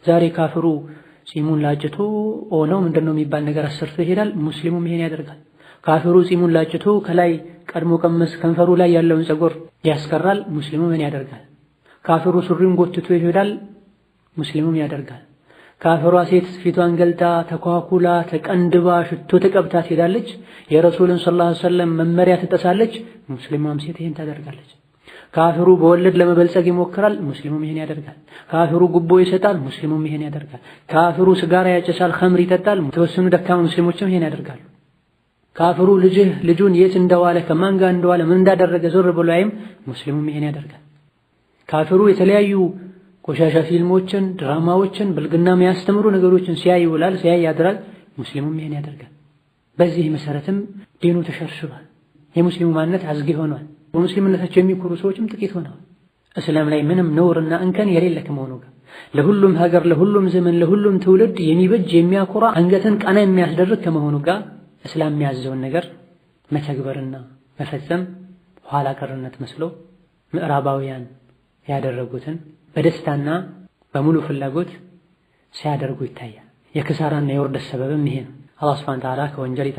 ዛሬ ካፍሩ ጺሙን ላጭቶ ኦነው ምንድነው የሚባል ነገር አሰርቶ ይሄዳል። ሙስሊሙም ይሄን ያደርጋል። ካፍሩ ጺሙን ላጭቶ ከላይ ቀድሞ ቀመስ ከንፈሩ ላይ ያለውን ፀጉር ያስቀራል። ሙስሊሙ ምን ያደርጋል? ካፍሩ ሱሪውን ጎትቶ ይሄዳል። ሙስሊሙም ያደርጋል። ካፍሯ ሴት ፊቷን ገልጣ ተኳኩላ ተቀንድባ ሽቶ ተቀብታ ትሄዳለች። የረሱልን ሰለላሁ ዐለይሂ ወሰለም መመሪያ ትጠሳለች። ሙስሊማም ሴት ይሄን ታደርጋለች። ካፍሩ በወለድ ለመበልጸግ ይሞክራል። ሙስሊሙም ይሄን ያደርጋል። ካፍሩ ጉቦ ይሰጣል። ሙስሊሙም ይሄን ያደርጋል። ካፍሩ ስጋራ ያጨሳል፣ ኸምር ይጠጣል። የተወሰኑ ደካማ ሙስሊሞችም ይሄን ያደርጋሉ። ካፍሩ ልጁን የት እንደዋለ ከማን ጋር እንደዋለ ምን እንዳደረገ ዞር ብሎ አይም። ሙስሊሙም ይሄን ያደርጋል። ካፍሩ የተለያዩ ቆሻሻ ፊልሞችን፣ ድራማዎችን፣ ብልግና የሚያስተምሩ ነገሮችን ሲያይ ይውላል፣ ሲያይ ያድራል። ሙስሊሙም ይሄን ያደርጋል። በዚህ መሰረትም ዲኑ ተሸርሽሯል። የሙስሊሙ ማንነት አዝጊ ሆኗል። በሙስሊምነታቸው የሚኮሩ ሰዎችም ጥቂት ሆነዋል። እስላም ላይ ምንም ነውርና እንከን የሌለ ከመሆኑ ጋር ለሁሉም ሀገር፣ ለሁሉም ዘመን፣ ለሁሉም ትውልድ የሚበጅ የሚያኮራ አንገትን ቀና የሚያስደርግ ከመሆኑ ጋር እስላም የሚያዘውን ነገር መተግበርና መፈጸም ኋላ ቀርነት መስሎ ምዕራባውያን ያደረጉትን በደስታና በሙሉ ፍላጎት ሲያደርጉ ይታያል። የክሳራና የውርደት ሰበብም ይሄ ነው። አላህ ሱብሓነሁ ወተዓላ ከወንጀል